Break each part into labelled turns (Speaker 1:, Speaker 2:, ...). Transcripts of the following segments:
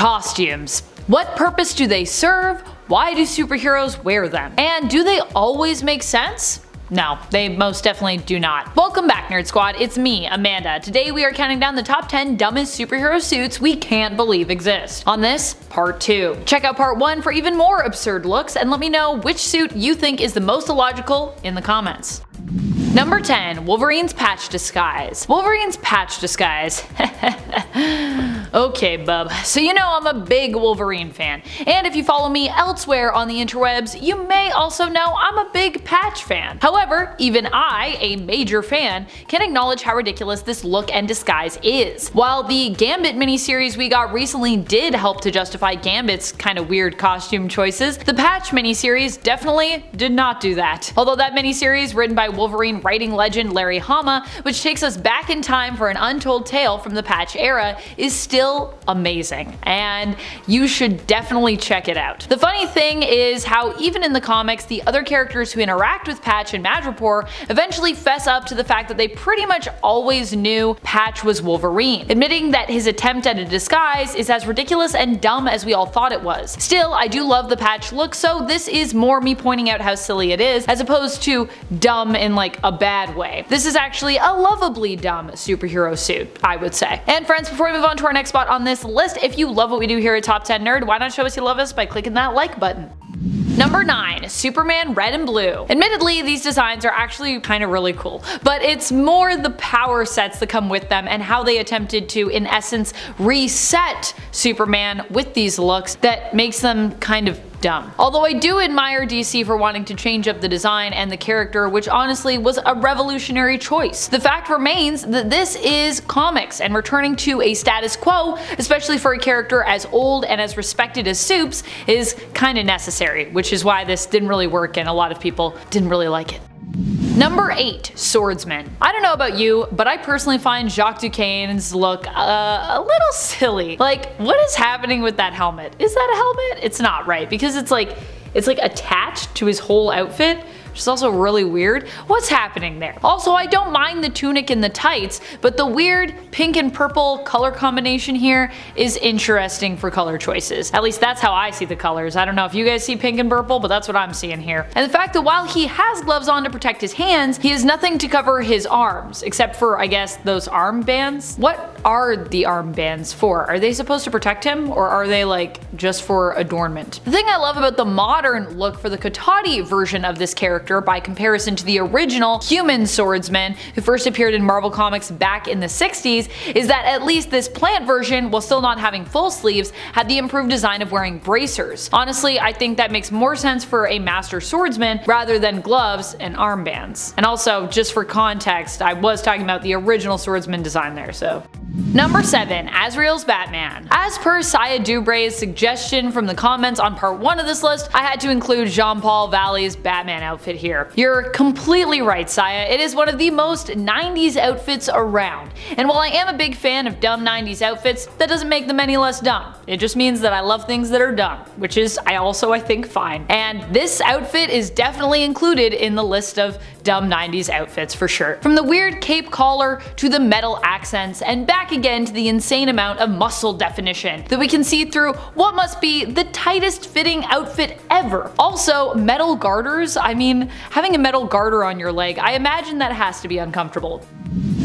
Speaker 1: Costumes. What purpose do they serve? Why do superheroes wear them? And do they always make sense? No, they most definitely do not. Welcome back, Nerd Squad. It's me, Amanda. Today we are counting down the top 10 dumbest superhero suits we can't believe exist. On this, part 2. Check out part 1 for even more absurd looks and let me know which suit you think is the most illogical in the comments. Number 10. Wolverine's patch disguise. Wolverine's patch disguise. Okay, bub. So you know I'm a big Wolverine fan, and if you follow me elsewhere on the interwebs, you may also know I'm a big patch fan. However, even I, a major fan, can acknowledge how ridiculous this look and disguise is. While the Gambit miniseries we got recently did help to justify Gambit's kind of weird costume choices, the Patch miniseries definitely did not do that. Although that miniseries, written by Wolverine writing legend Larry Hama, which takes us back in time for an untold tale from the Patch era, is still amazing, and you should definitely check it out. The funny thing is how even in the comics, the other characters who interact with Patch and Madripoor eventually fess up to the fact that they pretty much always knew Patch was Wolverine, admitting that his attempt at a disguise is as ridiculous and dumb as we all thought it was. Still, I do love the Patch look, so this is more me pointing out how silly it is, as opposed to dumb in like a bad way. This is actually a lovably dumb superhero suit, I would say. And friends, before we move on to our next spot on this list, if you love what we do here at Top 10 Nerd, why not show us you love us by clicking that like button. Number 9. Superman Red and Blue. Admittedly, these designs are actually kind of really cool, but it's more the power sets that come with them and how they attempted to, in essence, reset Superman with these looks that makes them kind of dumb. Although I do admire DC for wanting to change up the design and the character, which honestly was a revolutionary choice. The fact remains that this is comics, and returning to a status quo, especially for a character as old and as respected as Supes, is kinda necessary, which is why this didn't really work and a lot of people didn't really like it. Number 8. Swordsman. I don't know about you, but I personally find Jacques Duquesne's look a little silly. Like, what is happening with that helmet? Is that a helmet? It's not, right? Because it's like attached to his whole outfit, which is also really weird. What's happening there? Also, I don't mind the tunic and the tights, but the weird pink and purple color combination here is interesting for color choices. At least that's how I see the colors. I don't know if you guys see pink and purple, but that's what I'm seeing here. And the fact that while he has gloves on to protect his hands, he has nothing to cover his arms, except for, I guess, those arm bands. What are the arm bands for? Are they supposed to protect him, or are they like just for adornment? The thing I love about the modern look for the Kotati version of this character, by comparison to the original human swordsman who first appeared in Marvel Comics back in the 60s, is that at least this plant version, while still not having full sleeves, had the improved design of wearing bracers. Honestly, I think that makes more sense for a master swordsman rather than gloves and armbands. And also, just for context, I was talking about the original swordsman design there, so. Number 7. Azrael's Batman. As per Saya Dubray's suggestion from the comments on part 1 of this list, I had to include Jean-Paul Valley's Batman outfit here. You're completely right, Saya. It is one of the most 90s outfits around. And while I am a big fan of dumb 90s outfits, that doesn't make them any less dumb. It just means that I love things that are dumb, which is I think fine. And this outfit is definitely included in the list of dumb 90s outfits for sure. From the weird cape collar to the metal accents and back again to the insane amount of muscle definition that we can see through what must be the tightest fitting outfit ever. Also, metal garters. I mean, having a metal garter on your leg, I imagine that has to be uncomfortable.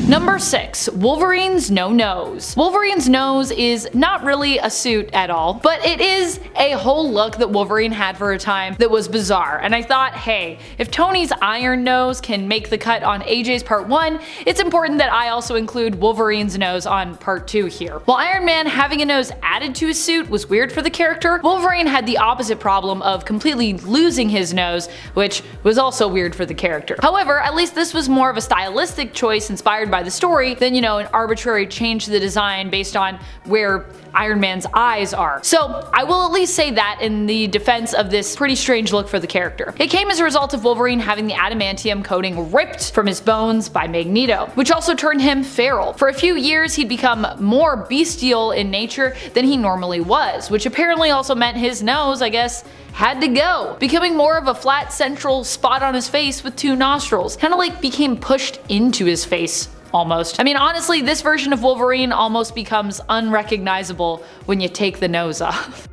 Speaker 1: Number 6. Wolverine's no nose. Wolverine's nose is not really a suit at all, but it is a whole look that Wolverine had for a time that was bizarre, and I thought, hey, if Tony's iron nose can make the cut on AJ's part 1, it's important that I also include Wolverine's nose on part 2 here. While Iron Man having a nose added to his suit was weird for the character, Wolverine had the opposite problem of completely losing his nose, which was also weird for the character. However, at least this was more of a stylistic choice inspired by the story than, you know, an arbitrary change to the design based on where Iron Man's eyes are. So I will at least say that in the defense of this pretty strange look for the character. It came as a result of Wolverine having the adamantium coating ripped from his bones by Magneto, which also turned him feral. For a few years he'd become more bestial in nature than he normally was, which apparently also meant his nose, I guess, had to go, becoming more of a flat central spot on his face with 2 nostrils, kinda like became pushed into his face almost. I mean, honestly, this version of Wolverine almost becomes unrecognizable when you take the nose off.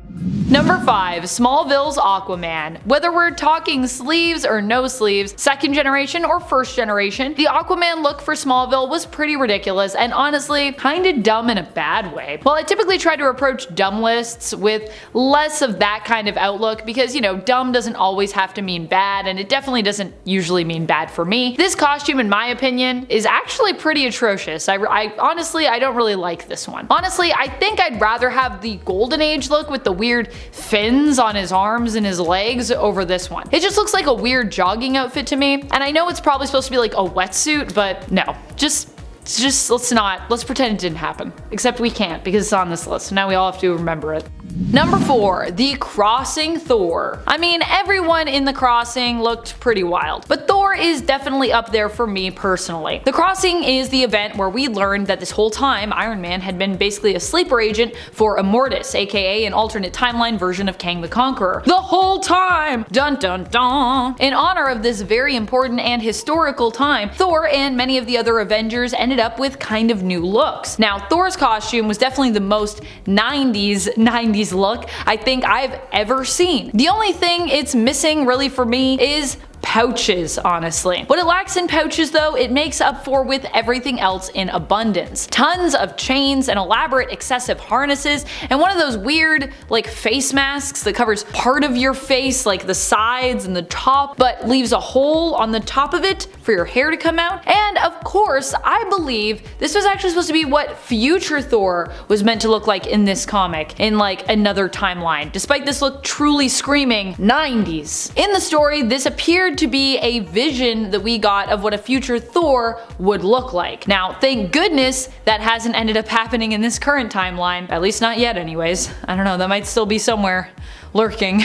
Speaker 1: Number 5. Smallville's Aquaman. Whether we're talking sleeves or no sleeves, second generation or first generation, the Aquaman look for Smallville was pretty ridiculous and honestly kinda dumb in a bad way. While I typically try to approach dumb lists with less of that kind of outlook because, you know, dumb doesn't always have to mean bad, and it definitely doesn't usually mean bad for me, this costume, in my opinion, is actually pretty atrocious. I honestly, I don't really like this one. Honestly, I think I'd rather have the Golden Age look with the weird fins on his arms and his legs over this one. It just looks like a weird jogging outfit to me, and I know it's probably supposed to be like a wetsuit, but no, just let's pretend it didn't happen. Except we can't because it's on this list, so now we all have to remember it. Number 4. The Crossing Thor. I mean, everyone in The Crossing looked pretty wild, but Thor is definitely up there for me personally. The Crossing is the event where we learned that this whole time Iron Man had been basically a sleeper agent for Immortus, aka an alternate timeline version of Kang the Conqueror. The whole time! Dun dun dun! In honor of this very important and historical time, Thor and many of the other Avengers ended up with kind of new looks. Now, Thor's costume was definitely the most 90s look I think I've ever seen. The only thing it's missing really for me is pouches, honestly. What it lacks in pouches though, it makes up for with everything else in abundance. Tons of chains and elaborate excessive harnesses, and one of those weird like face masks that covers part of your face, like the sides and the top, but leaves a hole on the top of it for your hair to come out. And of course, I believe this was actually supposed to be what future Thor was meant to look like in this comic, in like another timeline, despite this look truly screaming 90s. In the story, this appeared to be a vision that we got of what a future Thor would look like. Now, thank goodness that hasn't ended up happening in this current timeline, at least not yet anyways. I don't know, that might still be somewhere lurking.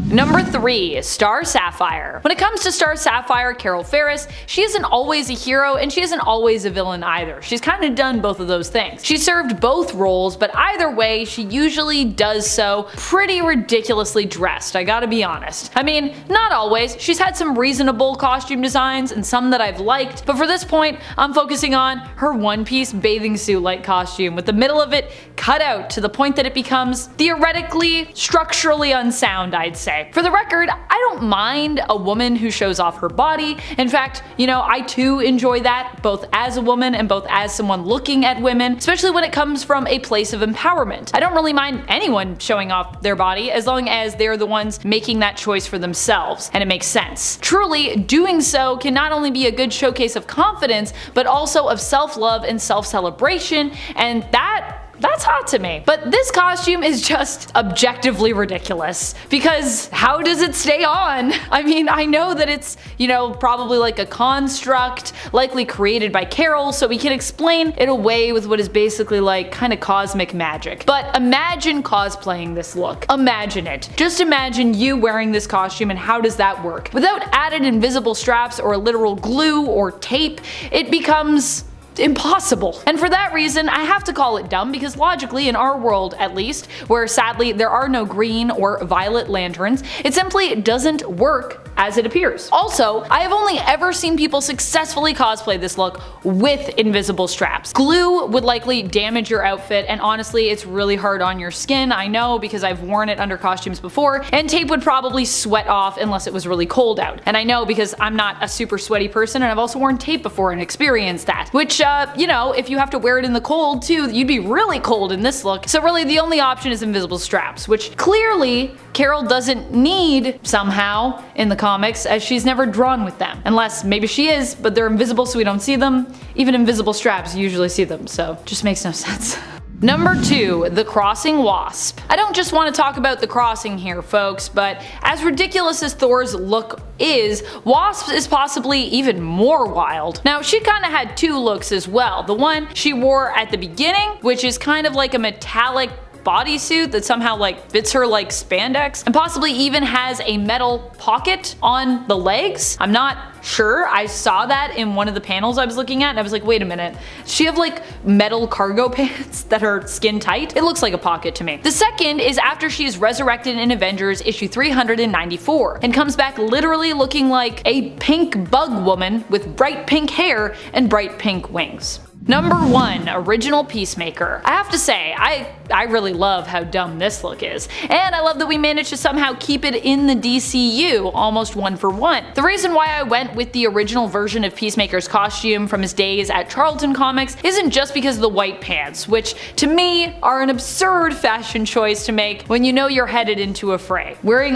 Speaker 1: Number 3. Star Saphire. When it comes to Star Saphire, Carol Ferris, she isn't always a hero and she isn't always a villain either. She's kind of done both of those things. She served both roles, but either way, she usually does so pretty ridiculously dressed, I gotta be honest. I mean, not always. She's had some reasonable costume designs and some that I've liked, but for this point, I'm focusing on her one-piece bathing suit-like costume with the middle of it cut out to the point that it becomes theoretically, structurally unsound, I'd say. For the record, I don't mind a woman who shows off her body. In fact, you know, I too enjoy that, both as a woman and both as someone looking at women, especially when it comes from a place of empowerment. I don't really mind anyone showing off their body as long as they're the ones making that choice for themselves, and it makes sense. Truly, doing so can not only be a good showcase of confidence, but also of self-love and self-celebration, and that's hot to me. But this costume is just objectively ridiculous, because how does it stay on? I mean, I know that it's, you know, probably like a construct, likely created by Carol, so we can explain it away with what is basically like kind of cosmic magic. But imagine cosplaying this look. Imagine it. Just imagine you wearing this costume, and how does that work? Without added invisible straps or literal glue or tape, it becomes impossible. And for that reason, I have to call it dumb, because logically, in our world at least, where sadly there are no green or violet lanterns, it simply doesn't work as it appears. Also, I have only ever seen people successfully cosplay this look with invisible straps. Glue would likely damage your outfit, and honestly, it's really hard on your skin, I know, because I've worn it under costumes before, and tape would probably sweat off unless it was really cold out. And I know because I'm not a super sweaty person, and I've also worn tape before and experienced that. Which, you know, if you have to wear it in the cold too, you'd be really cold in this look. So really the only option is invisible straps, which clearly Carol doesn't need somehow in the comics, as she's never drawn with them. Unless maybe she is, but they're invisible so we don't see them. Even invisible straps, you usually see them, so just makes no sense. Number 2. The Crossing Wasp. I don't just want to talk about The Crossing here, folks, but as ridiculous as Thor's look is, Wasp is possibly even more wild. Now, she kinda had two looks as well. The one she wore at the beginning, which is kind of like a metallic bodysuit that somehow like fits her like spandex, and possibly even has a metal pocket on the legs. I'm not sure. I saw that in one of the panels I was looking at and I was like, wait a minute. Does she have like metal cargo pants that are skin tight? It looks like a pocket to me. The second is after she is resurrected in Avengers issue 394 and comes back literally looking like a pink bug woman with bright pink hair and bright pink wings. Number 1, original Peacemaker. I have to say, I really love how dumb this look is, and I love that we managed to somehow keep it in the DCU, almost one for one. The reason why I went with the original version of Peacemaker's costume from his days at Charlton Comics isn't just because of the white pants, which to me are an absurd fashion choice to make when you know you're headed into a fray. Wearing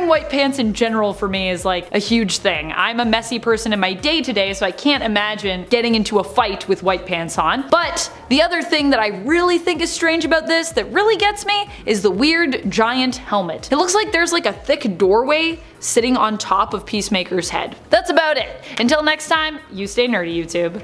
Speaker 1: white pants in general for me is like a huge thing. I'm a messy person in my day-to-day, so I can't imagine getting into a fight with white pants on. But the other thing that I really think is strange about this that really gets me is the weird giant helmet. It looks like there's like a thick doorway sitting on top of Peacemaker's head. That's about it. Until next time, you stay nerdy, YouTube.